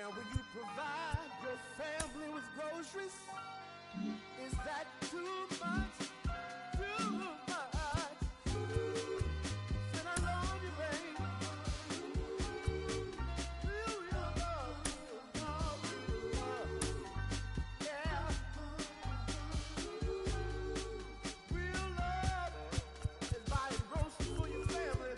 Now will you provide your family with groceries? Is that too much? Too much? Said I love you, babe. Real love. Yeah. Real love is buying groceries for your family.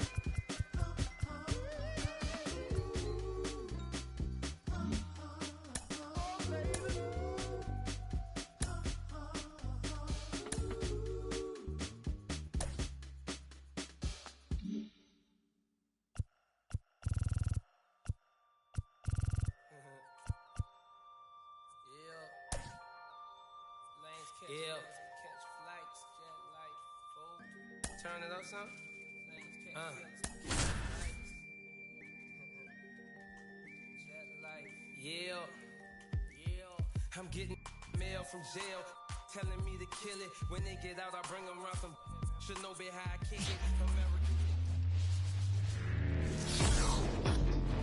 Yeah. Catch flights, jet life, fold. Turn it up, son. Jet life. Yeah. I'm getting mail from jail, telling me to kill it. When they get out, I bring them around some. Should know be how I kick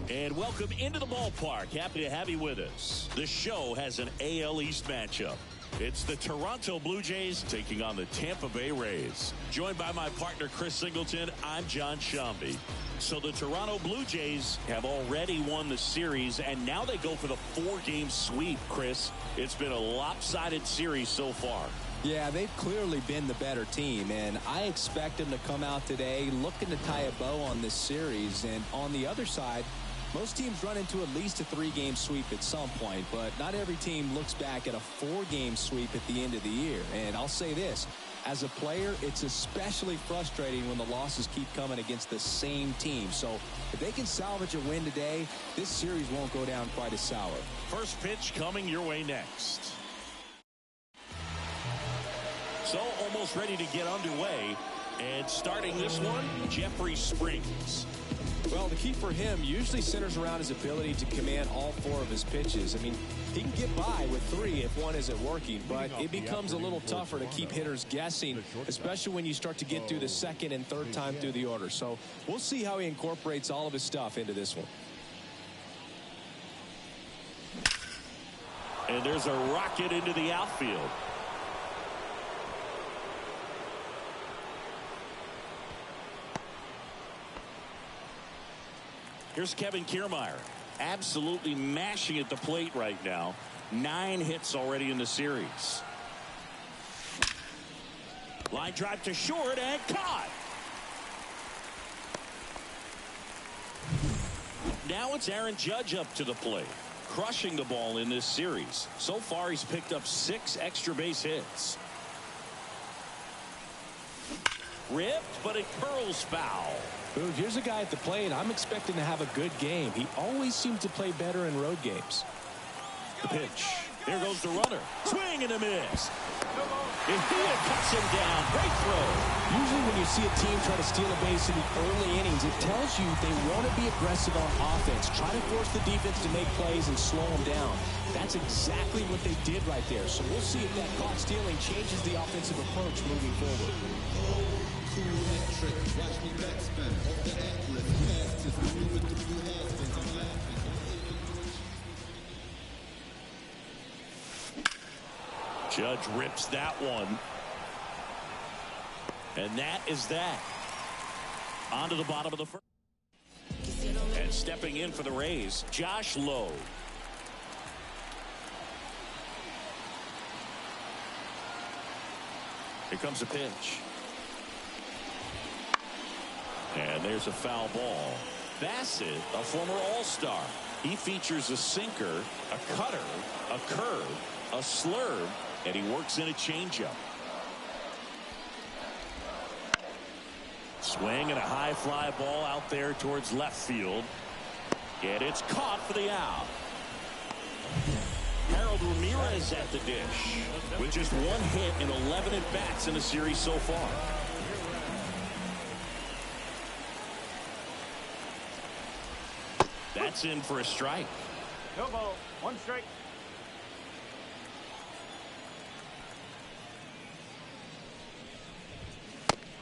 it. And welcome into the ballpark. Happy to have you with us. The show has an AL East matchup. It's the Toronto Blue Jays taking on the Tampa Bay Rays. Joined by my partner, Chris Singleton, I'm John Shambi. So the Toronto Blue Jays have already won the series, and now they go for the 4-game sweep, Chris. It's been a lopsided series so far. Yeah, they've clearly been the better team, and I expect them to come out today looking to tie a bow on this series. And on the other side, most teams run into at least a 3-game sweep at some point, but not every team looks back at a 4-game sweep at the end of the year. And I'll say this, as a player, it's especially frustrating when the losses keep coming against the same team. So if they can salvage a win today, this series won't go down quite as sour. First pitch coming your way next. So almost ready to get underway. And starting this one, Jeffrey Springs. Well, the key for him usually centers around his ability to command all 4 of his pitches. I mean, he can get by with 3 if one isn't working, but it becomes a little tougher to keep hitters guessing, especially when you start to get through the second and third time through the order. So we'll see how he incorporates all of his stuff into this one. And there's a rocket into the outfield. Here's Kevin Kiermaier, absolutely mashing at the plate right now. 9 hits already in the series. Line drive to short and caught. Now it's Aaron Judge up to the plate, crushing the ball in this series. So far he's picked up 6 extra base hits. Ripped, but it curls foul. Boone, here's a guy at the plate I'm expecting to have a good game. He always seems to play better in road games. The pitch. Here goes the runner. Swing and a miss. And he cuts him down. Great throw. Usually when you see a team try to steal a base in the early innings, it tells you they want to be aggressive on offense. Try to force the defense to make plays and slow them down. That's exactly what they did right there. So we'll see if that caught stealing changes the offensive approach moving forward. Judge rips that one. And that is that. On to the bottom of the first. And stepping in for the Rays, Josh Lowe. Here comes a pitch. And there's a foul ball. Bassett, a former All-Star. He features a sinker, a cutter, a curve, a slurve, and he works in a changeup. Swing and a high fly ball out there towards left field. And it's caught for the out. Harold Ramirez at the dish with just 1 hit in 11 at-bats in the series so far. That's in for a strike. No ball, 1 strike.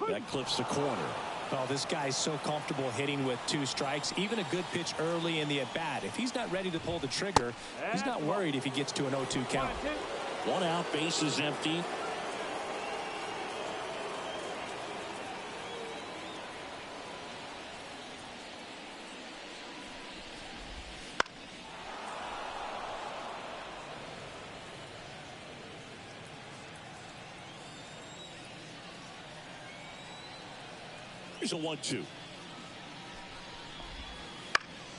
That clips the corner. Oh, this guy's so comfortable hitting with 2 strikes. Even a good pitch early in the at-bat. If he's not ready to pull the trigger, he's not worried if he gets to an 0-2 count. 1 out, bases empty. Here's a 1-2.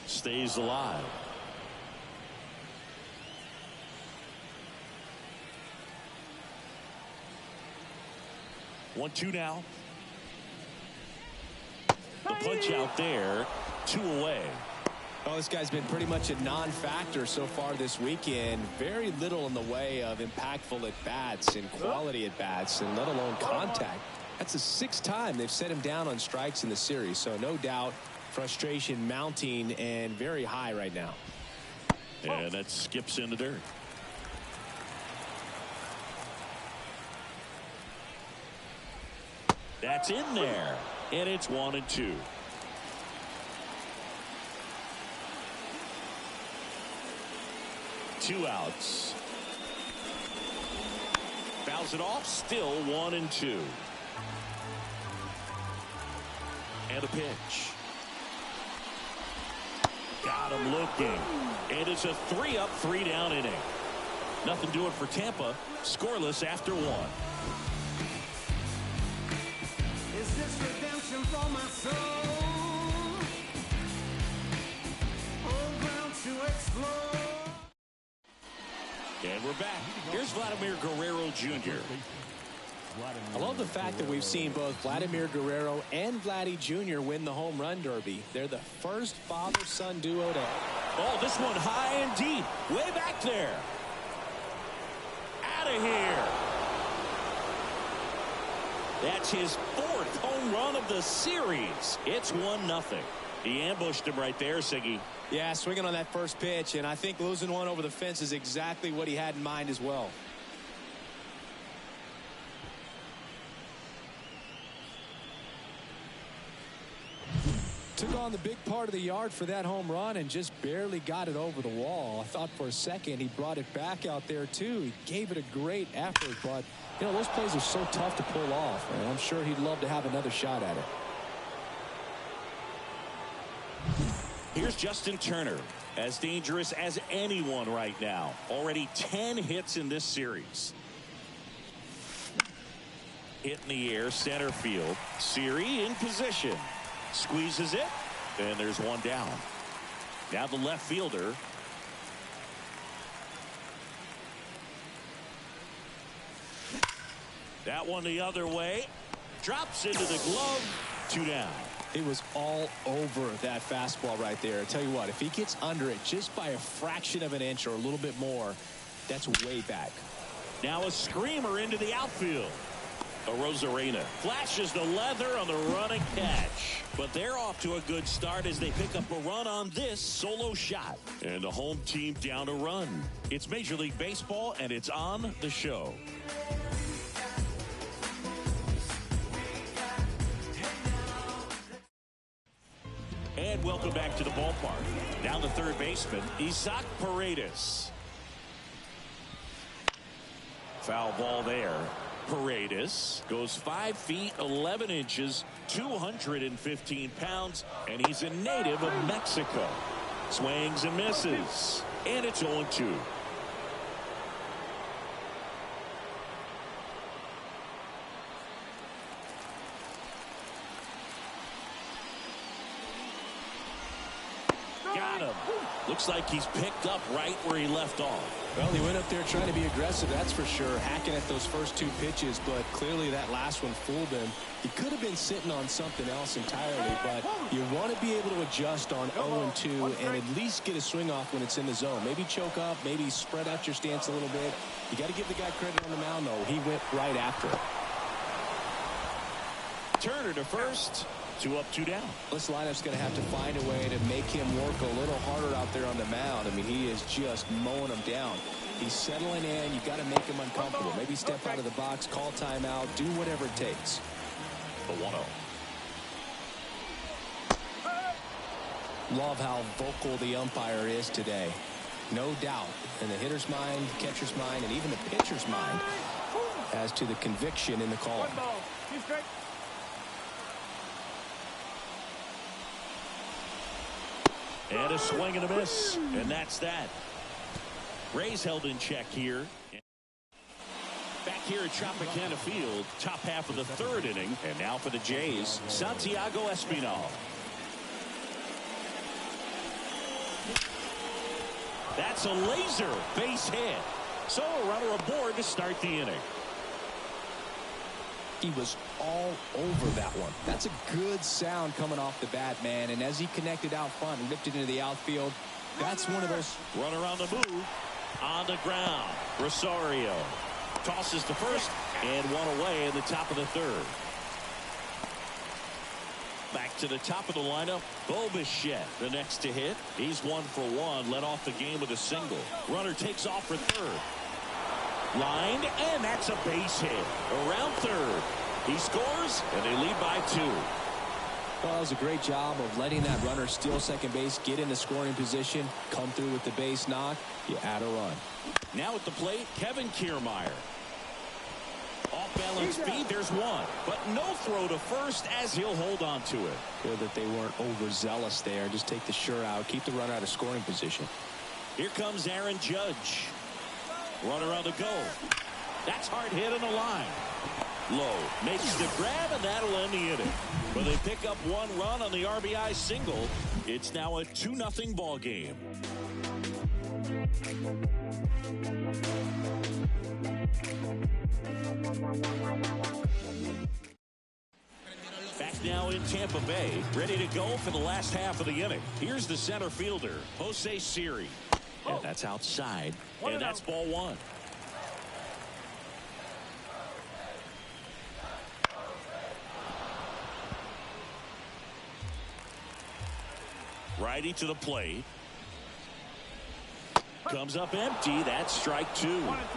Stays alive. 1-2 now. The punch out there. 2 away. Oh, this guy's been pretty much a non-factor so far this weekend. Very little in the way of impactful at-bats and quality at-bats, and let alone contact. That's the 6th time they've set him down on strikes in the series. So no doubt frustration mounting and very high right now. And that skips into dirt. That's in there. And it's 1-2. Two outs. Fouls it off. Still 1-2. And a pitch. Got him looking. And it's a 3-up, 3-down inning. Nothing doing for Tampa. Scoreless after 1. Is this redemption for my soul? Old ground to explore. And we're back. Here's Vladimir Guerrero Jr. I love the fact that we've seen both Vladimir Guerrero and Vladdy Jr. win the home run derby. They're the first father-son duo to... Oh, this one high and deep. Way back there. Out of here. That's his 4th home run of the series. It's 1-0. He ambushed him right there, Siggy. Yeah, swinging on that first pitch, and I think losing one over the fence is exactly what he had in mind as well. Took on the big part of the yard for that home run and just barely got it over the wall. I thought for a second he brought it back out there too. He gave it a great effort, but you know, those plays are so tough to pull off, and I'm sure he'd love to have another shot at it. Here's Justin Turner, as dangerous as anyone right now. Already 10 hits in this series. Hit in the air, center field. Siri in position. Squeezes it, and there's one down. Now the left fielder. That one the other way. Drops into the glove. 2 down. He was all over that fastball right there. I tell you what, if he gets under it just by a fraction of an inch or a little bit more, that's way back. Now a screamer into the outfield. Rosarena flashes the leather on the running catch. But they're off to a good start as they pick up a run on this solo shot. And the home team down a run. It's Major League Baseball, and it's on the show. And welcome back to the ballpark. Down the third baseman, Isaac Paredes. Foul ball there. Paredes goes 5 feet 11 inches, 215 pounds, and he's a native of Mexico. Swings and misses, and it's 0-2. Got him. Looks like he's picked up right where he left off. Well, he went up there trying to be aggressive, that's for sure, hacking at those first 2 pitches, but clearly that last one fooled him. He could have been sitting on something else entirely, but you want to be able to adjust on 0-2 and at least get a swing off when it's in the zone. Maybe choke up, maybe spread out your stance a little bit. You got to give the guy credit on the mound, though. He went right after it. Turner to first. 2 up, 2 down. This lineup's going to have to find a way to make him work a little harder out there on the mound. I mean, he is just mowing them down. He's settling in. You got to make him uncomfortable. Maybe step out of the box, call timeout, do whatever it takes. The 1-0. Love how vocal the umpire is today. No doubt in the hitter's mind, catcher's mind, and even the pitcher's mind as to the conviction in the call. 1 ball, 2 strikes. And a swing and a miss. And that's that. Rays held in check here. Back here at Tropicana Field, top half of the 3rd inning. And now for the Jays, Santiago Espinal. That's a laser base hit. So a runner aboard to start the inning. He was all over that one. That's a good sound coming off the bat, man. And as he connected out front and ripped it into the outfield, that's one of those. Runner on the move. On the ground. Rosario tosses to first and one away in the top of the 3rd. Back to the top of the lineup. Bo Bichette, the next to hit. He's 1 for 1. Led off the game with a single. Runner takes off for 3rd. Lined, and that's a base hit. Around 3rd. He scores, and they lead by 2. Well, it was a great job of letting that runner steal second base, get in the scoring position, come through with the base knock. You add a run. Now at the plate, Kevin Kiermaier. Off-balance speed, there's one. But no throw to first as he'll hold on to it. Good that they weren't overzealous there. Just take the sure out, keep the runner out of scoring position. Here comes Aaron Judge. Runner on the go. That's hard hit on the line. Low makes the grab, and that'll end the inning. But they pick up 1 run on the RBI single. It's now a 2-0 ball game. Back now in Tampa Bay, ready to go for the last half of the inning. Here's the center fielder, Jose Siri. And that's outside, and that's ball 1. Righty to the plate. Comes up empty. That's strike 2. 1 and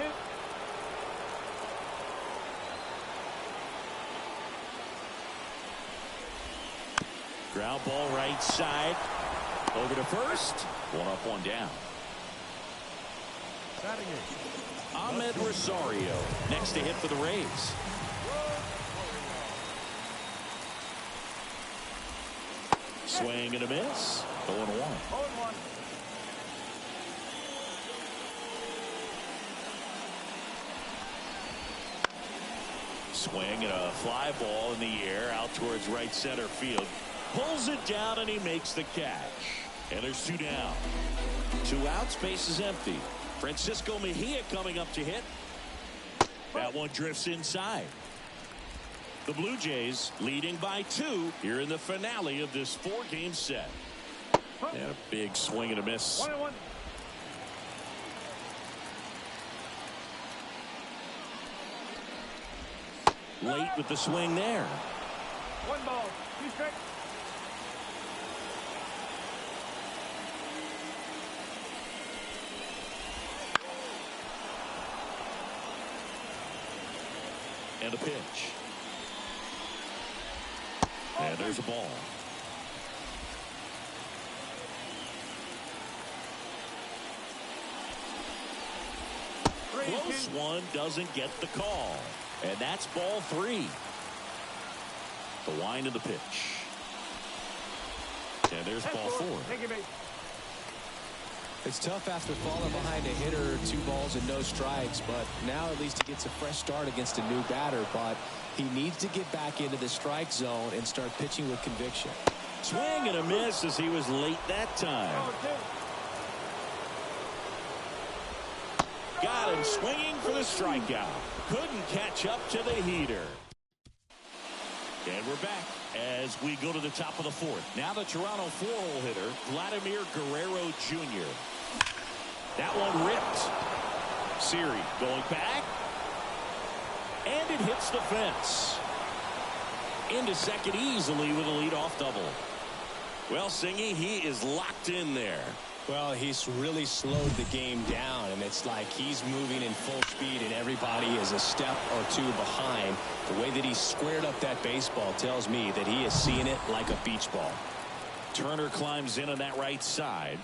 2. Ground ball right side. Over to first. 1 up, 1 down. Ahmed Rosario next to hit for the Rays. Swing and a miss. 0-1. 0-1. Swing and a fly ball in the air out towards right center field. Pulls it down and he makes the catch. And there's 2 down. 2 outs, base is empty. Francisco Mejia coming up to hit. That one drifts inside. The Blue Jays leading by 2 here in the finale of this 4-game set. And a big swing and a miss. 1-1. Late with the swing there. 1 ball, 2 strikes. And a pitch. And there's a ball. Close one, doesn't get the call. And that's ball 3. The wind of the pitch. And there's ball 4. Take your base. It's tough after falling behind a hitter, 2 balls and no strikes, but now at least he gets a fresh start against a new batter. But he needs to get back into the strike zone and start pitching with conviction. Swing and a miss as he was late that time. Got him swinging for the strikeout. Couldn't catch up to the heater. And we're back as we go to the top of the 4th. Now the Toronto 4-hole hitter, Vladimir Guerrero Jr. That one ripped. Siri going back. And it hits the fence. Into second easily with a leadoff double. Well, Singy, he is locked in there. Well, he's really slowed the game down, and it's like he's moving in full speed, and everybody is a step or 2 behind. The way that he squared up that baseball tells me that he is seeing it like a beach ball. Turner climbs in on that right side.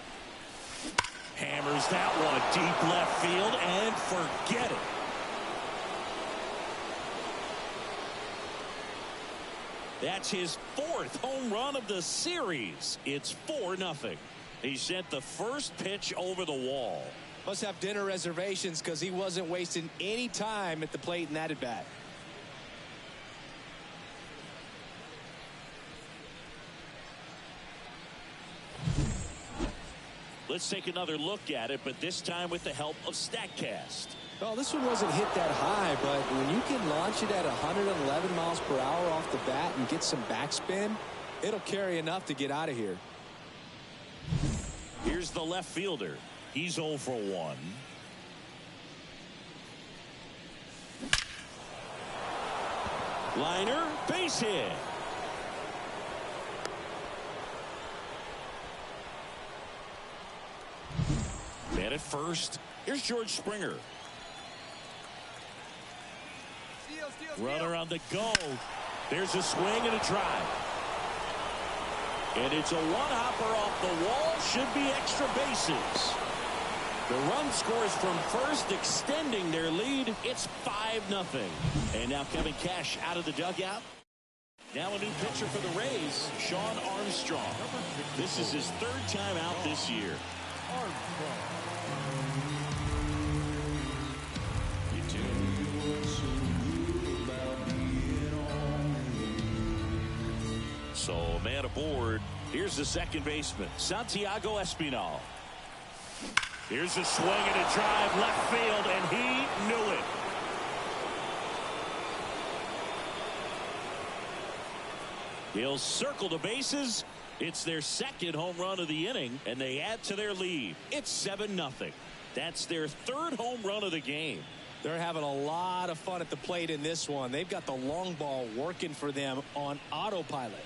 Hammers that one deep left field and forget it. That's his 4th home run of the series. It's 4-0. He sent the first pitch over the wall. Must have dinner reservations because he wasn't wasting any time at the plate in that at bat. Let's take another look at it, but this time with the help of StatCast. Well, this one wasn't hit that high, but when you can launch it at 111 miles per hour off the bat and get some backspin, it'll carry enough to get out of here. Here's the left fielder. He's 0 for 1. Liner, base hit. Man at first. Here's George Springer. Runner on the go. There's a swing and a drive. And it's a one-hopper off the wall. Should be extra bases. The run scores from first, extending their lead. It's 5-0. And now Kevin Cash out of the dugout. Now a new pitcher for the Rays, Sean Armstrong. This is his 3rd time out this year. So a man aboard. Here's the second baseman, Santiago Espinal. Here's a swing and a drive left field, and he knew it. He'll circle the bases. It's their 2nd home run of the inning, and they add to their lead. It's 7-0. That's their 3rd home run of the game. They're having a lot of fun at the plate in this one. They've got the long ball working for them on autopilot.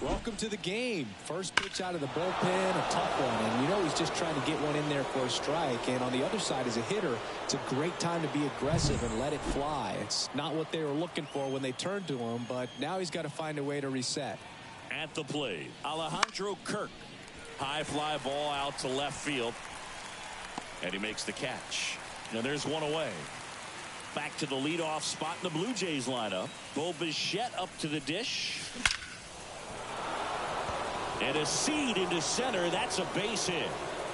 Welcome to the game. First pitch out of the bullpen, a tough one. And you know he's just trying to get one in there for a strike. And on the other side, as a hitter, it's a great time to be aggressive and let it fly. It's not what they were looking for when they turned to him, but now he's got to find a way to reset. At the plate, Alejandro Kirk. High fly ball out to left field. And he makes the catch. Now there's one away. Back to the leadoff spot in the Blue Jays lineup. Bo Bichette up to the dish. And a seed into center. That's a base hit.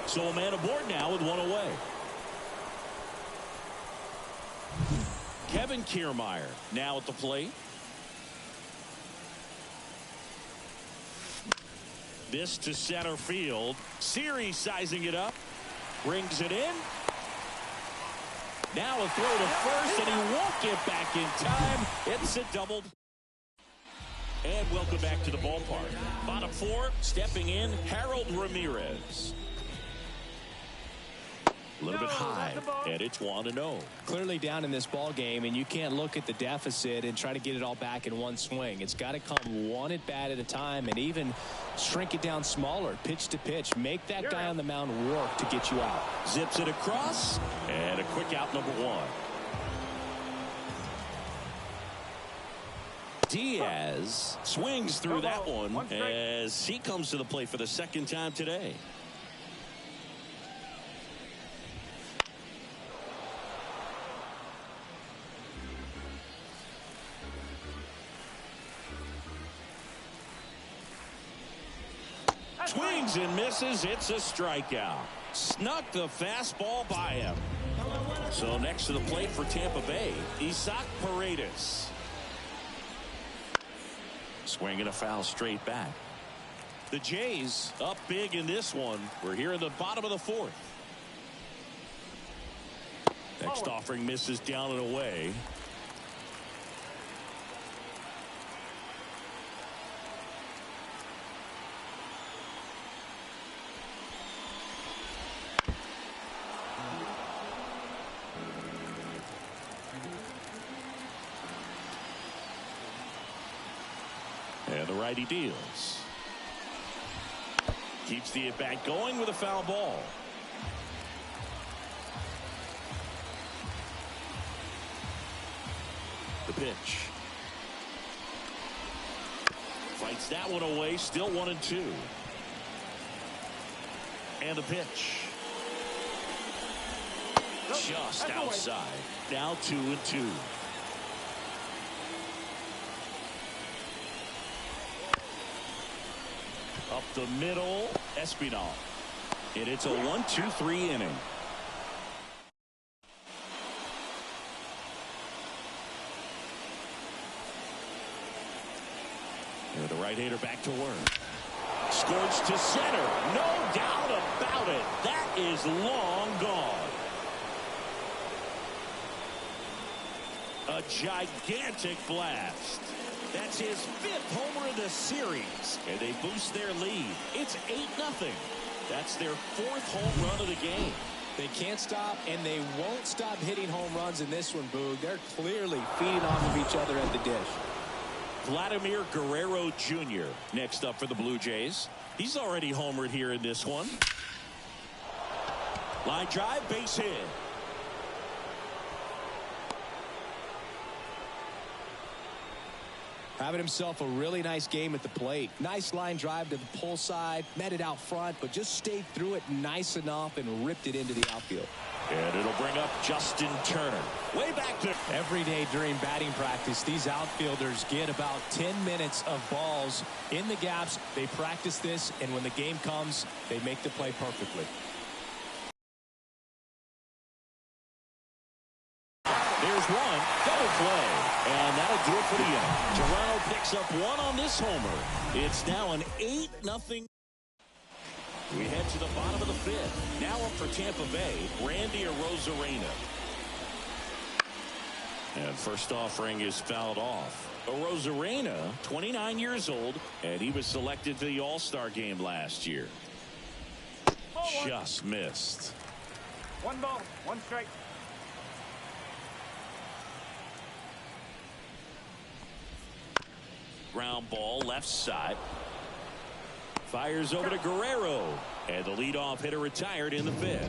So a man aboard now with one away. Kevin Kiermaier now at the plate. This to center field. Series sizing it up. Brings it in. Now a throw to first, and he won't get back in time. It's a double. And welcome back to the ballpark. Bottom 4, stepping in, Harold Ramirez. A little bit high, and it's 1-0. Clearly down in this ball game, and you can't look at the deficit and try to get it all back in one swing. It's got to come one at bat at a time, and even shrink it down smaller, pitch to pitch. Make that guy on the mound work to get you out. Zips it across, and a quick out, number 1. Diaz swings through that one as he comes to the plate for the 2nd time today. Swings and misses. It's a strikeout. Snuck the fastball by him. So next to the plate for Tampa Bay, Isaac Paredes. Swinging a foul straight back. The Jays up big in this one. We're here in the bottom of the 4th. Next offering misses down and away. And the righty deals. Keeps the at-bat going with a foul ball. The pitch. Fights that one away. Still 1-2. And the pitch. Just outside. Now 2-2. Up the middle, Espinal. And it's a 1-2-3 inning. And the right-hander back to work. Scorched to center. No doubt about it. That is long gone. A gigantic blast. That's his 5th homer of the series. And they boost their lead. It's 8-0. That's their 4th home run of the game. They can't stop, and they won't stop hitting home runs in this one, Boog. They're clearly feeding off of each other at the dish. Vladimir Guerrero Jr. next up for the Blue Jays. He's already homered here in this one. Line drive, base hit. Having himself a really nice game at the plate. Nice line drive to the pull side, met it out front, but just stayed through it nice enough and ripped it into the outfield. And it'll bring up Justin Turner. Way back there. Every day during batting practice, these outfielders get about 10 minutes of balls in the gaps. They practice this, and when the game comes, they make the play perfectly. There's one, double play, and that'll do it for the inning. Toronto picks up one on this homer. It's now an 8-0. We head to the bottom of the 5th. Now up for Tampa Bay, Randy Arozarena. And first offering is fouled off. Arozarena, 29 years old, and he was selected for the All-Star game last year. Just missed. 1 ball, 1 strike. Ground ball left side. Fires over to Guerrero. And the leadoff hitter retired in the 5th.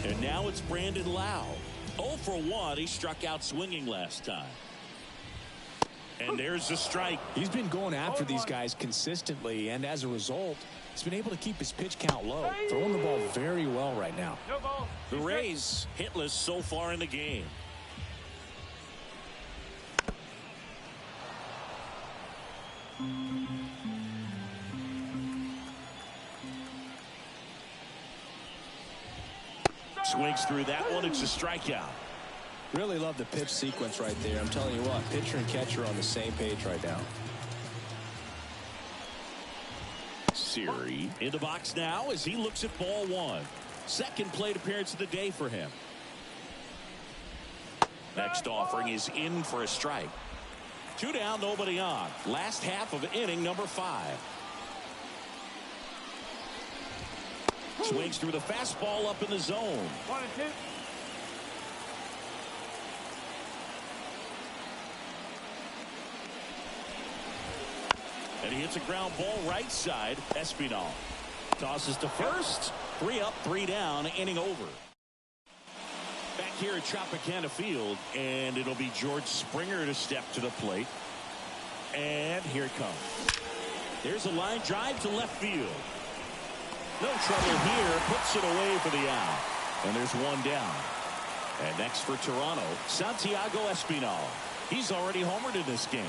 And now it's Brandon Lau. 0 for 1. He struck out swinging last time. And there's the strike. He's been going after these guys consistently, and as a result, he's been able to keep his pitch count low. Throwing the ball very well right now. No ball. The Rays hitless so far in the game. Swings through that one. It's a strikeout. Really love the pitch sequence right there. I'm telling you what, pitcher and catcher are on the same page right now. Siri in the box now as he looks at ball 1. Second plate appearance of the day for him. Next offering is in for a strike. 2 down, nobody on. Last half of inning number 5. Swings through the fastball up in the zone. 1-2. And he hits a ground ball right side. Espinal tosses to first. 3 up, 3 down, inning over. Back here at Tropicana Field, and it'll be George Springer to step to the plate. And here it comes. There's a line drive to left field. No trouble here. Puts it away for the out. And there's 1 down. And next for Toronto, Santiago Espinal. He's already homered in this game.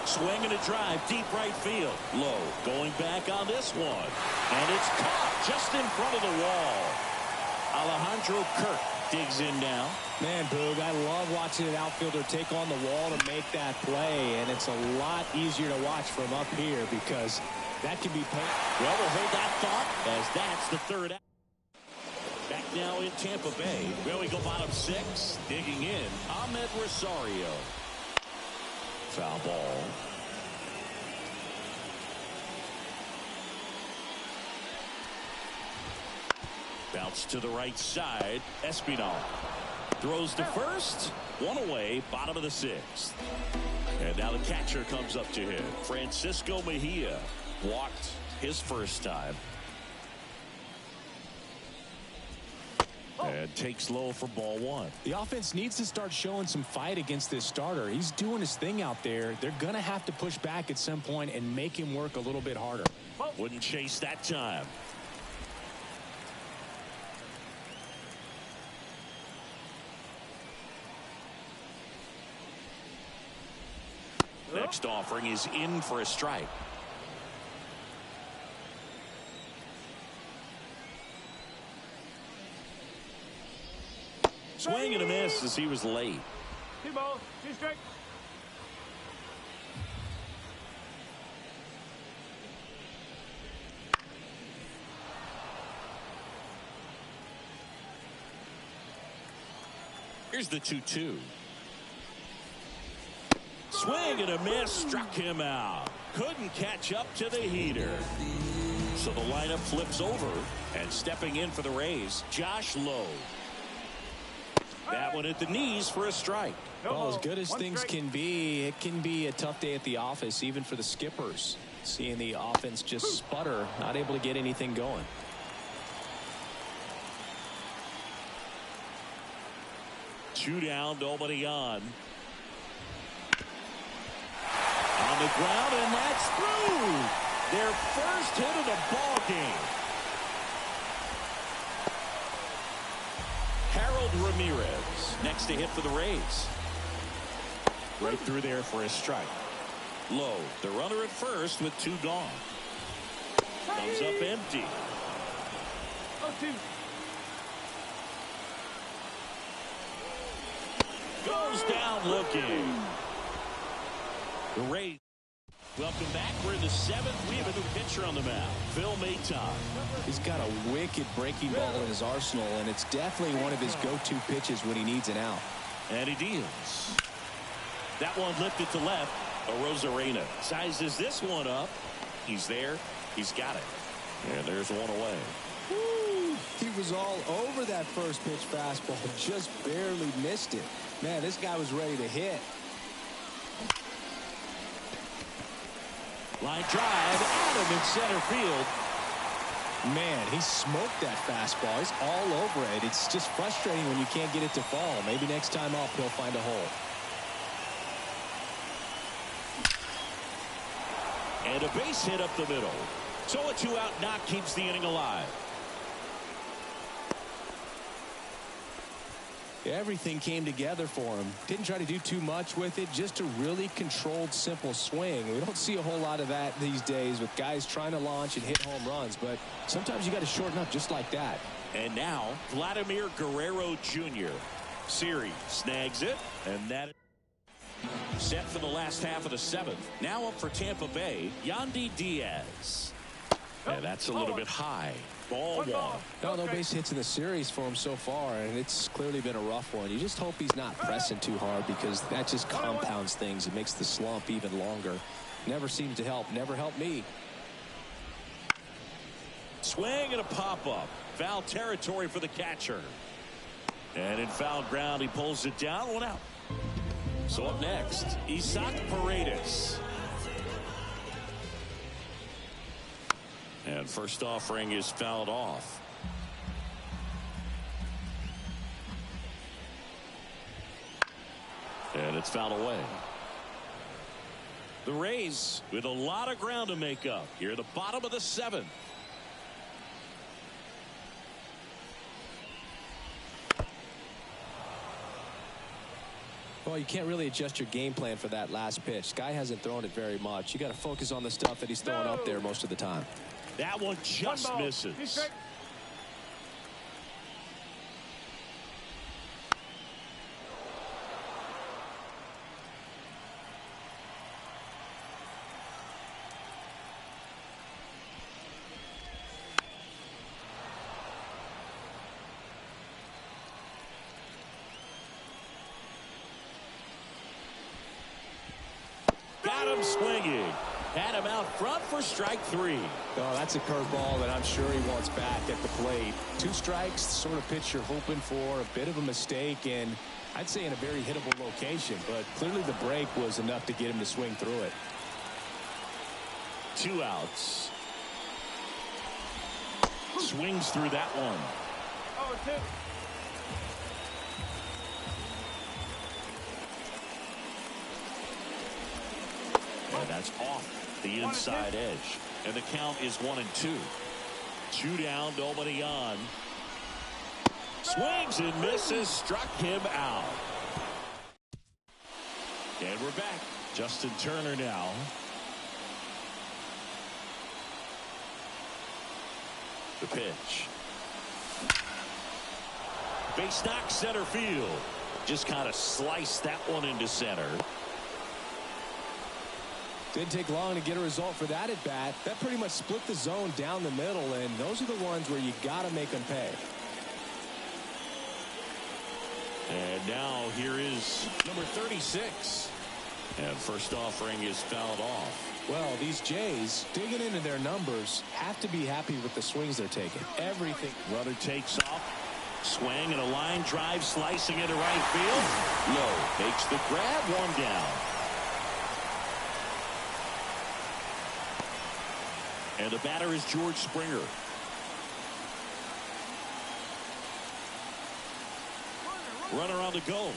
Swing and a drive, deep right field. Low, going back on this one. And it's caught just in front of the wall. Alejandro Kirk digs in now. Man, Boog, I love watching an outfielder take on the wall to make that play. And it's a lot easier to watch from up here because that can be painful. Well, we'll hold that thought as that's the 3rd out. Back now in Tampa Bay. Well, we go bottom 6. Digging in, Ahmed Rosario. Foul ball. Bounce to the right side. Espinal throws to first. 1 away, bottom of the 6th. And now the catcher comes up to him. Francisco Mejia walked his first time. And takes low for ball one. The offense needs to start showing some fight against this starter. He's doing his thing out there. They're going to have to push back at some point and make him work a little bit harder. Wouldn't chase that time. Next offering is in for a strike. Swing and a miss as he was late. 2 balls, 2 strikes. Here's the 2-2. Swing and a miss, struck him out. Couldn't catch up to the heater. So the lineup flips over, and stepping in for the Rays, Josh Lowe. That one at the knees for a strike. Well, as good as things can be, it can be a tough day at the office, even for the skippers. Seeing the offense just sputter, not able to get anything going. Two down, nobody on. On the ground, and that's through. Their first hit of the ball game. Harold Ramirez next to hit for the Rays. Right through there for a strike. Low, the runner at first with 2 gone. Comes up empty. 0-2. Goes down looking. The Rays. Welcome back. We're in the 7th. We have a new pitcher on the mound, Phil Maton. He's got a wicked breaking ball in his arsenal, and it's definitely one of his go-to pitches when he needs an out. And he deals. That one lifted to left. Arozarena sizes this one up. He's there. He's got it. And there's one away. Woo! He was all over that first pitch fastball, just barely missed it. Man, this guy was ready to hit. Line drive, Adam in center field. Man, he smoked that fastball. He's all over it. It's just frustrating when you can't get it to fall. Maybe next time up he'll find a hole. And a base hit up the middle. So a 2-out knock keeps the inning alive. Everything came together for him. Didn't try to do too much with it. Just a really controlled, simple swing. We don't see a whole lot of that these days with guys trying to launch and hit home runs. But sometimes you got to shorten up just like that. And now, Vladimir Guerrero Jr. Siri snags it. And that set for the last half of the 7th. Now up for Tampa Bay, Yandy Diaz. And that's a little bit high. Ball 1. No base hits in the series for him so far, and it's clearly been a rough one. You just hope he's not pressing too hard, because that just compounds things. It makes the slump even longer. Never seems to help. Never helped me. Swing and a pop-up. Foul territory for the catcher. And in foul ground, he pulls it down. 1 out. So up next, Isaac Paredes. And first offering is fouled off. And it's fouled away. The Rays with a lot of ground to make up here at the bottom of the 7th. Well, you can't really adjust your game plan for that last pitch. Guy hasn't thrown it very much. You got to focus on the stuff that he's throwing up there most of the time. That one just misses. Got him swinging. Had him out front for strike 3. Oh, that's a curveball that I'm sure he wants back at the plate. 2 strikes, sort of pitch you're hoping for. A bit of a mistake, and I'd say in a very hittable location. But clearly the break was enough to get him to swing through it. 2 outs. Swings through that one. And that's off the inside edge. And the count is 1-2. 2 down, nobody on. Swings and misses, struck him out. And we're back. Justin Turner now. The pitch. Base knock, center field. Just kind of sliced that one into center. Didn't take long to get a result for that at bat. That pretty much split the zone down the middle, and those are the ones where you got to make them pay. And now here is number 36. And first offering is fouled off. Well, these Jays, digging into their numbers, have to be happy with the swings they're taking. Everything. Runner takes off. Swing and a line drive slicing into right field. Low makes the grab, 1 down. And the batter is George Springer. Runner on the go.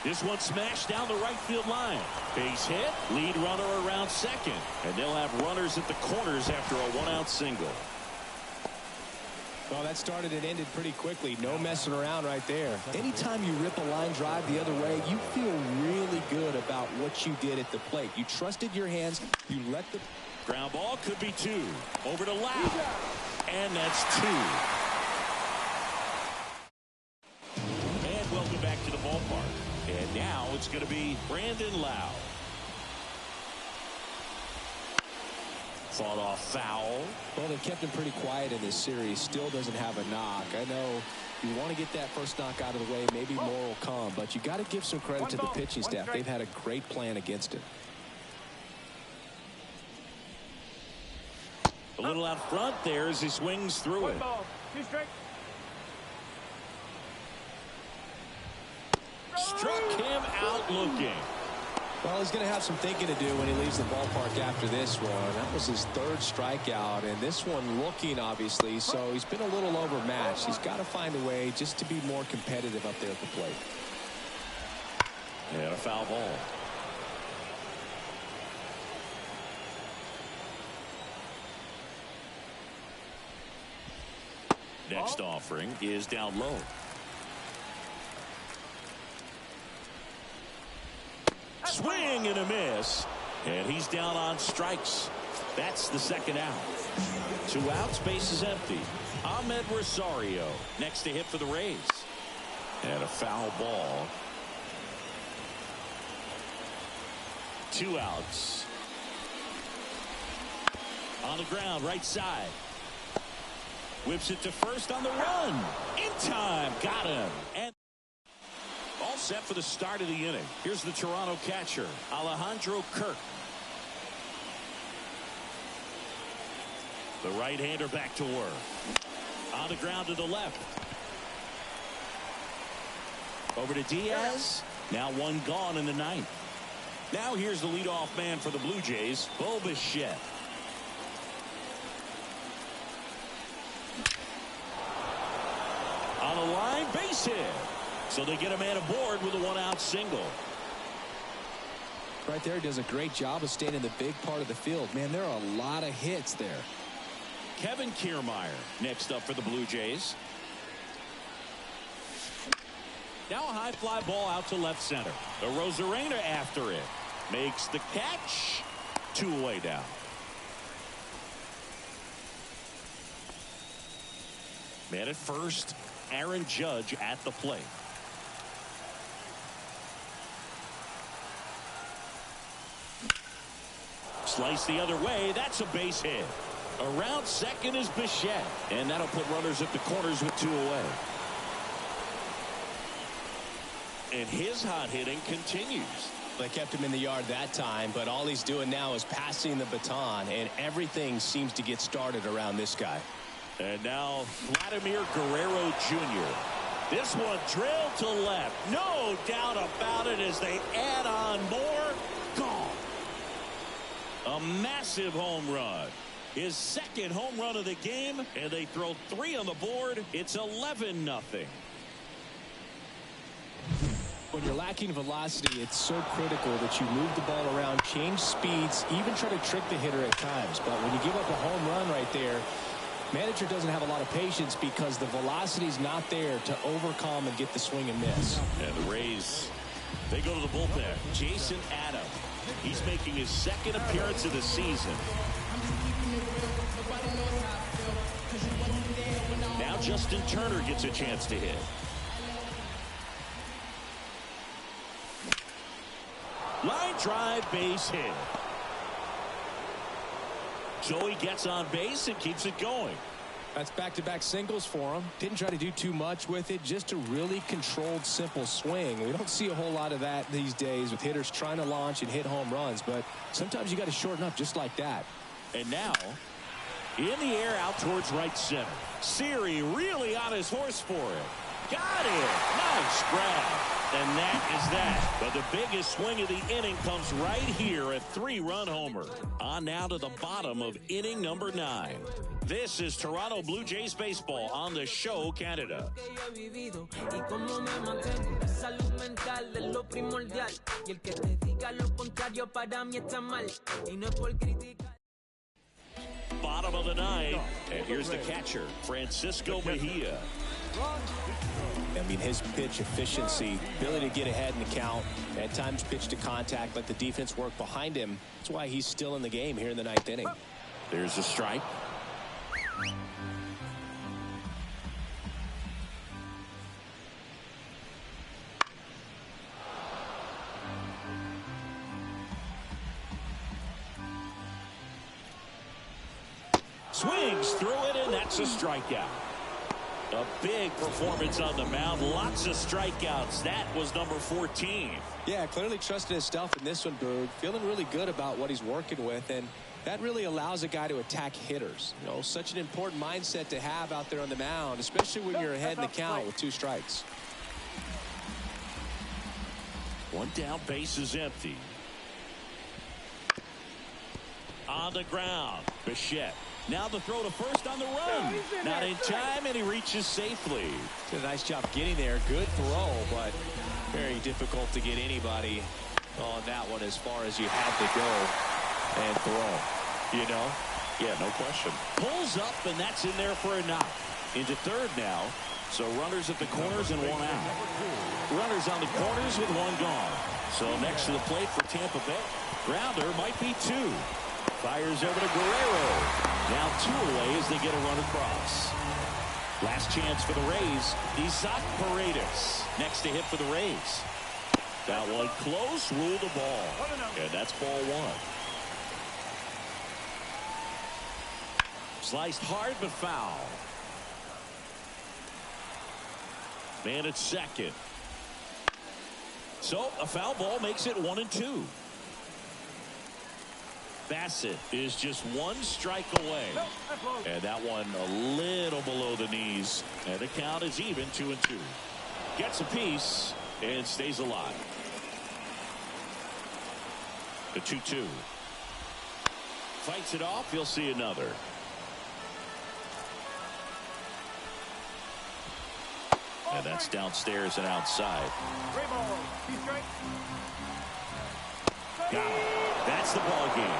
This one smashed down the right field line. Base hit. Lead runner around second. And they'll have runners at the corners after a 1-out single. Well, that started and ended pretty quickly. No messing around right there. Anytime you rip a line drive the other way, you feel really good about what you did at the plate. You trusted your hands. You let the ground ball could be 2. Over to Lau. And that's 2. And welcome back to the ballpark. And now it's going to be Brandon Lau. Fought off foul. Well, they kept him pretty quiet in this series. Still doesn't have a knock. I know you want to get that first knock out of the way. Maybe more will come. But you got to give some credit to the pitching staff. They've had a great plan against him. A little out front there as he swings through it. Ball. 2 strikes. Struck him out looking. Well, he's going to have some thinking to do when he leaves the ballpark after this one. That was his 3rd strikeout, and this one looking, obviously, so he's been a little overmatched. He's got to find a way just to be more competitive up there at the plate. And a foul ball. Next offering is down low. Swing and a miss. And he's down on strikes. That's the 2nd out. 2 outs, base is empty. Ahmed Rosario next to hit for the Rays. And a foul ball. 2 outs. On the ground, right side. Whips it to first on the run. In time. Got him. And all set for the start of the inning. Here's the Toronto catcher, Alejandro Kirk. The right-hander back to work. On the ground to the left. Over to Diaz. Now 1 gone in the 9th. Now here's the leadoff man for the Blue Jays, Bo Bichette. On the line, base hit. So they get a man aboard with a 1-out single. Right there, he does a great job of staying in the big part of the field. Man, there are a lot of hits there. Kevin Kiermaier next up for the Blue Jays. Now a high fly ball out to left center. The Rosarena after it. Makes the catch. 2 away down. Man at first, Aaron Judge at the plate. Slice the other way. That's a base hit. Around second is Bichette. And that'll put runners at the corners with 2 away. And his hot hitting continues. They kept him in the yard that time, but all he's doing now is passing the baton, and everything seems to get started around this guy. And now Vladimir Guerrero Jr. This one drilled to left. No doubt about it as they add on more. Gone. A massive home run. His 2nd home run of the game, and they throw 3 on the board. It's 11-0. When you're lacking velocity, it's so critical that you move the ball around, change speeds, even try to trick the hitter at times. But when you give up a home run right there, manager doesn't have a lot of patience because the velocity's not there to overcome and get the swing and miss. And the Rays, they go to the bullpen. Jason Adam. He's making his second appearance of the season. Now Justin Turner gets a chance to hit. Line drive, base hit. Joey gets on base and keeps it going. That's back-to-back singles for him. Didn't try to do too much with it. Just a really controlled, simple swing. We don't see a whole lot of that these days with hitters trying to launch and hit home runs. But sometimes you got to shorten up just like that. And now, in the air out towards right center. Siri really on his horse for it. Got it. Nice grab. And that is that. But the biggest swing of the inning comes right here, a 3-run homer. On now to the bottom of inning number 9. This is Toronto Blue Jays baseball on the Show Canada. Bottom of the 9th, and here's the catcher, Francisco Mejia. I mean, his pitch efficiency, ability to get ahead in the count, at times pitch to contact, let the defense work behind him. That's why he's still in the game here in the 9th inning. There's a strike. Swings through it, and that's a strikeout. A big performance on the mound. Lots of strikeouts. That was number 14. Yeah, clearly trusting his stuff in this one, Boog. Feeling really good about what he's working with, and that really allows a guy to attack hitters. You know, such an important mindset to have out there on the mound, especially when you're ahead in the count with 2 strikes. One down, base is empty. On the ground, Bichette. Now the throw to first on the run. Not in time, and he reaches safely. Did a nice job getting there. Good throw, but very difficult to get anybody on that one as far as you had to go and throw. You know? Yeah, no question. Pulls up, and that's in there for a knock. Into third now. So runners at the corners and 1 out. Runners on the corners with 1 gone. So next to the plate for Tampa Bay. Grounder might be 2. Fires over to Guerrero. Now 2 away as they get a run across. Last chance for the Rays. Isaac Paredes next to hit for the Rays. That one close, ruled the ball. And that's ball 1. Sliced hard but foul. Man at second. So a foul ball makes it 1-2. Bassett is just 1 strike away. And that one a little below the knees. And the count is even, 2-2. Gets a piece and stays alive. The 2-2. Fights it off. You'll see another. And that's downstairs and outside. Got it. That's the ball game.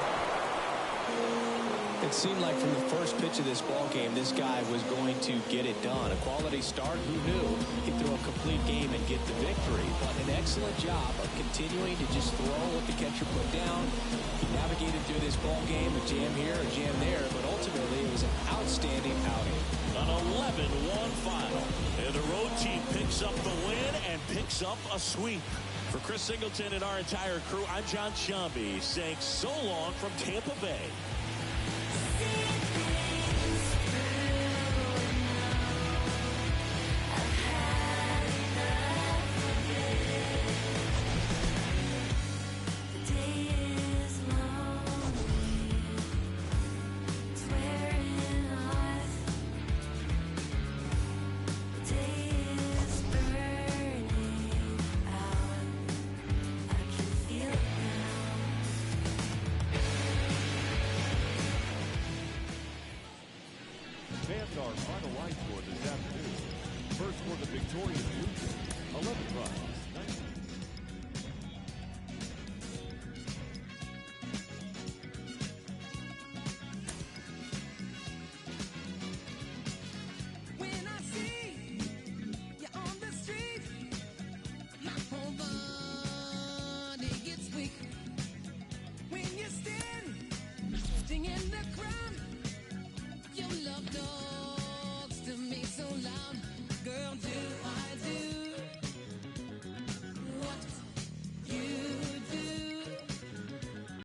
It seemed like from the first pitch of this ball game, this guy was going to get it done. A quality start. Who knew he'd throw a complete game and get the victory? But an excellent job of continuing to just throw what the catcher put down. He navigated through this ball game, a jam here, a jam there, but ultimately it was an outstanding outing. An 11-1 final. And the road team picks up the win and picks up a sweep. For Chris Singleton and our entire crew, I'm John Shambi saying so long from Tampa Bay. Fans our final line score this afternoon. First for the victorious Blue Jays, 11 runs.